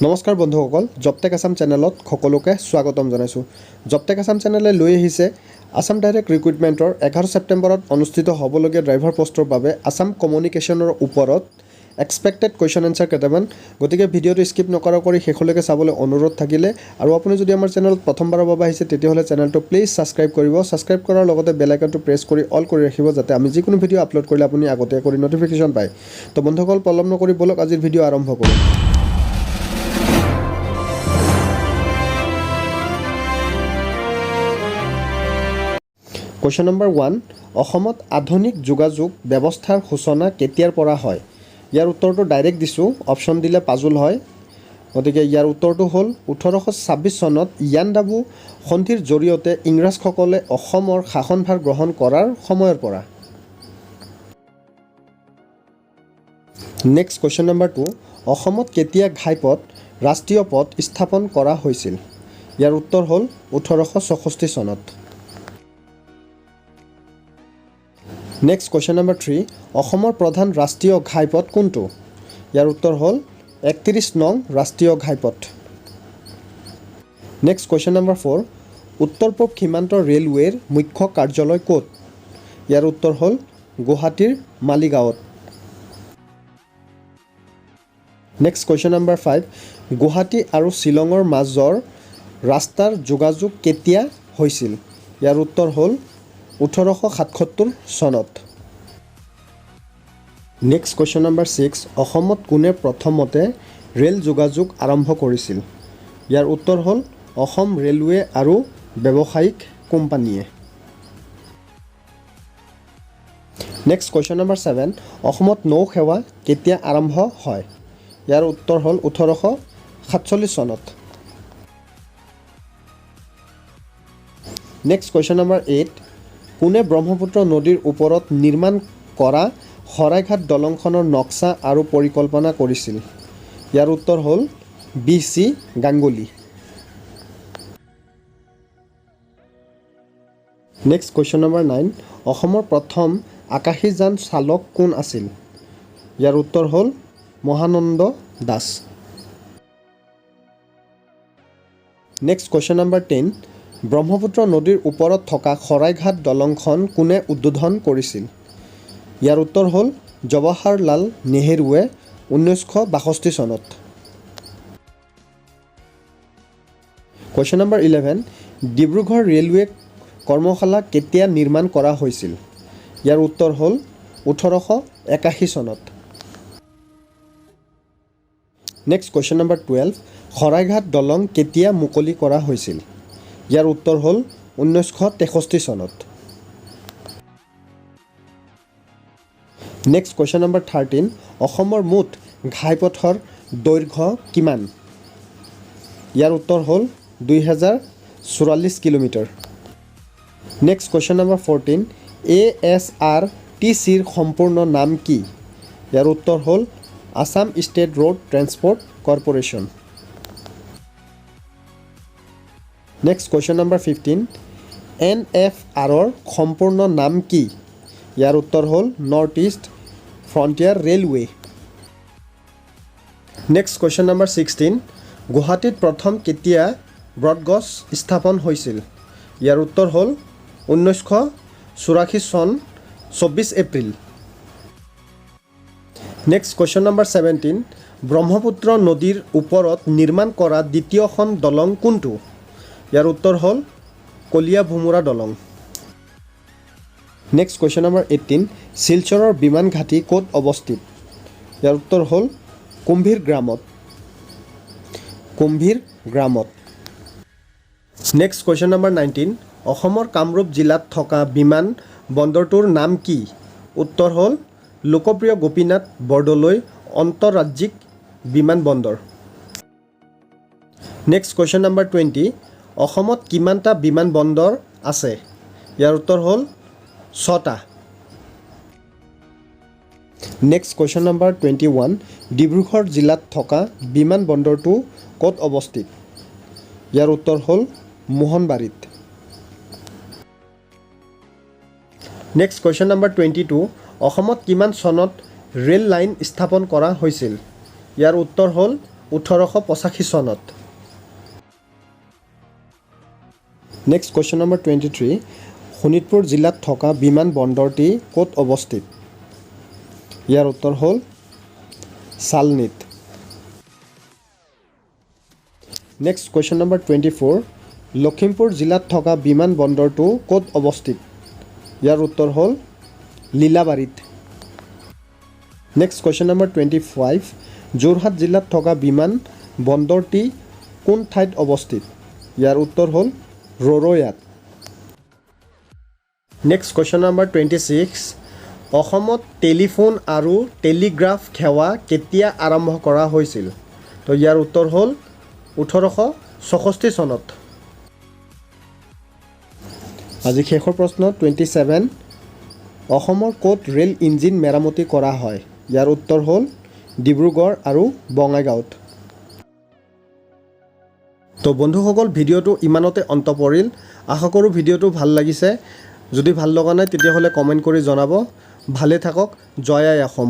নমস্কাৰ বন্ধুসকল, জবটেক আসাম চেনেলত সকলোকে স্বাগতম জনাইছোঁ। জবটেক আসাম চেনেলে লৈ আহিছে আসাম ডাইৰেক্ট ৰিক্ৰুইটমেণ্টৰ 11 ছেপ্টেম্বৰত অনুষ্ঠিত হ'বলগীয়া ড্ৰাইভাৰ পোষ্টৰ বাবে আসাম কমিউনিকেশ্যনৰ ওপৰত এক্সপেক্টেড কুৱেশ্যন এনচাৰ কেইটামান। গতিকে ভিডিঅ'টো স্কিপ নকৰাকৈ শেষলৈকে চাবলৈ অনুৰোধ থাকিলে, আৰু আপুনি যদি আমাৰ চেনেলত প্ৰথমবাৰৰ বাবে আহিছে তেতিয়াহ'লে চেনেলটো প্লিজ ছাবস্ক্ৰাইব কৰিব। ছাবস্ক্ৰাইব কৰাৰ লগতে বেল আইকনটো প্ৰেছ কৰি অল কৰি ৰাখিব, যাতে আমি যিকোনো ভিডিঅ' আপলোড কৰিলে আপুনি আগতীয়াকৈ নটিফিকেশ্যন পায়। তো বন্ধুসকল, পলম নকৰি বলক আজিৰ ভিডিঅ' আৰম্ভ কৰোঁ। কুৱেশ্যন নম্বৰ 1, অসমত আধুনিক যোগাযোগ ব্যৱস্থাৰ সূচনা কেতিয়াৰ পৰা হয়? ইয়াৰ উত্তৰটো ডাইৰেক্ট দিছোঁ, অপশ্যন দিলে পাজুল হয়। গতিকে ইয়াৰ উত্তৰটো হ'ল 1826 চনত ইয়াণ্ডাবু সন্ধিৰ জৰিয়তে ইংৰাজসকলে অসমৰ শাসনভাৰ গ্ৰহণ কৰাৰ সময়ৰ পৰা। নেক্সট কুৱেশ্যন নম্বৰ 2, অসমত কেতিয়া ঘাইপথ ৰাষ্ট্ৰীয় পথ স্থাপন কৰা হৈছিল? ইয়াৰ উত্তৰ হ'ল 1864 চনত। নেক্সট কুৱেশ্যন নম্বৰ 3, অসমৰ প্ৰধান ৰাষ্ট্ৰীয় ঘাইপথ কোনটো? ইয়াৰ উত্তৰ হ'ল 31 নং ৰাষ্ট্ৰীয় ঘাইপথ। নেক্সট কুৱেশ্যন নম্বৰ 4, উত্তৰ পূব সীমান্ত ৰেলৱেৰ মুখ্য কাৰ্যালয় ক'ত? ইয়াৰ উত্তৰ হ'ল গুৱাহাটীৰ মালিগাঁৱত। নেক্সট কুৱেশ্যন নম্বৰ 5, গুৱাহাটী আৰু শ্বিলঙৰ মাজৰ ৰাস্তাৰ যোগাযোগ কেতিয়া হৈছিল? ইয়াৰ উত্তৰ হ'ল 1877 চনত। নেক্সট কুৱেশ্যন নম্বৰ 6, অসমত কোনে প্ৰথমতে ৰেল যোগাযোগ আৰম্ভ কৰিছিল? ইয়াৰ উত্তৰ হ'ল অসম ৰেলৱে আৰু ব্যৱসায়িক কোম্পানীয়ে। নেক্সট কুৱেশ্যন নম্বৰ 7, অসমত নৌ সেৱা কেতিয়া আৰম্ভ হয়? ইয়াৰ উত্তৰ হ'ল 1847 চনত। নেক্সট কুৱেশ্যন নম্বৰ 8, কোনে ব্ৰহ্মপুত্ৰ নদীৰ ওপৰত নিৰ্মাণ কৰা শৰাইঘাট দলংখনৰ নক্সা আৰু পৰিকল্পনা কৰিছিল? ইয়াৰ উত্তৰ হ'ল B.C. Ganguly. Next question number 9, অসমৰ প্ৰথম আকাশীযান চালক কোন আছিল? ইয়াৰ উত্তৰ হ'ল Mahananda Das. Next question number 10, Brahmaputra নদীৰ ওপৰত থকা শৰাইঘাট দলংখন কোনে উদ্বোধন কৰিছিল? ইয়াৰ উত্তৰ হ'ল জৱাহৰলাল নেহৰুৱে 1962 চনত। কুৱেশ্যন নম্বৰ 11, ডিব্ৰুগড় ৰেলৱে কৰ্মশালা কেতিয়া নিৰ্মাণ কৰা হৈছিল? ইয়াৰ উত্তৰ হ'ল 1881 চনত। নেক্সট কুৱেশ্যন নম্বৰ 12, শৰাইঘাট দলং কেতিয়া মুকলি কৰা হৈছিল? ইয়াৰ উত্তৰ হ'ল 1963 চনত। নেক্সট কুৱেশ্যন নম্বৰ 13, অসমৰ মুঠ ঘাইপথৰ দৈৰ্ঘ্য কিমান? ইয়াৰ উত্তৰ হ'ল 2044 কিলোমিটাৰ। নেক্সট কুৱেশ্যন নম্বৰ 14, ASRTCৰ সম্পূৰ্ণ নাম কি? ইয়াৰ উত্তৰ হ'ল Assam state road transport corporation. Next question number 15, NFRৰ সম্পূৰ্ণ নাম কি? ইয়াৰ উত্তৰ হ'ল north east frontier railway. Next question number 16, গুৱাহাটীত প্ৰথম কেতিয়া ব্ৰডগছ স্থাপন হৈছিল? ইয়াৰ উত্তৰ হ'ল 1984 চন 24 April. Next question number 17, Brahmaputra নদীৰ ওপৰত নিৰ্মাণ কৰা দ্বিতীয়খন দলং কোনটো? ইয়াৰ উত্তৰ হ'ল কলীয়া ভোমোৰা দলং। নেক্সট কুৱেশ্যন নম্বৰ 18, শিলচৰৰ বিমান ঘাটি ক'ত অৱস্থিত? ইয়াৰ উত্তৰ হ'ল কুম্ভীৰ গ্ৰামত। নেক্সট কুৱেশ্যন নম্বৰ 19, অসমৰ কামৰূপ জিলাত থকা বিমান বন্দৰটোৰ নাম কি? উত্তৰ হ'ল লোকপ্ৰিয় গোপীনাথ বৰদলৈ আন্তঃৰাজ্যিক বিমানবন্দৰ। নেক্সট কুৱেশ্যন নম্বৰ 20, অসমত কিমানটা বিমানবন্দৰ আছে? ইয়াৰ উত্তৰ হ'ল 6টা। নেক্সট কুৱেশ্যন নম্বৰ 21, ডিব্ৰুগড় জিলাত থকা বিমানবন্দৰটো ক'ত অৱস্থিত? ইয়াৰ উত্তৰ হ'ল মোহনবাৰীত। নেক্সট কুৱেশ্যন নম্বৰ 22, অসমত কিমান চনত ৰেল লাইন স্থাপন কৰা হৈছিল? ইয়াৰ উত্তৰ হ'ল 1885 চনত। নেক্সট কুৱেশ্যন নম্বৰ 23, শোণিতপুৰ জিলাত থকা বিমান বন্দৰটি ক'ত অৱস্থিত? ইয়াৰ উত্তৰ হ'ল চালনীত। নেক্সট কুৱেশ্যন নম্বৰ 24, লখিমপুৰ জিলাত থকা বিমান বন্দৰটো ক'ত অৱস্থিত? ইয়াৰ উত্তৰ হ'ল লীলাবাৰীত। নেক্সট কুৱেশ্যন নম্বৰ 25, যোৰহাট জিলাত থকা বিমান বন্দৰটি কোন ঠাইত অৱস্থিত? ইয়াৰ উত্তৰ হ'ল ৰৰৈয়াত। নেক্সট কুৱেশ্যন নম্বৰ 26, অসমত টেলিফোন আৰু টেলিগ্ৰাফ সেৱা কেতিয়া আৰম্ভ কৰা হৈছিল? তো ইয়াৰ উত্তৰ হ'ল 1864 চনত। আজি শেষৰ প্ৰশ্ন 27, অসমৰ ক'ত ৰেল ইঞ্জিন মেৰামতি কৰা হয়? ইয়াৰ উত্তৰ হ'ল ডিব্ৰুগড় আৰু বঙাইগাঁৱত। তো বন্ধুসকল, ভিডিঅ'টো ইমানতে অন্ত পৰিল। আশা কৰোঁ ভিডিঅ'টো ভাল লাগিছে। যদি ভাল লগা নাই তেতিয়াহ'লে কমেণ্ট কৰি জনাব। ভালে থাকক। জয় আই অসম।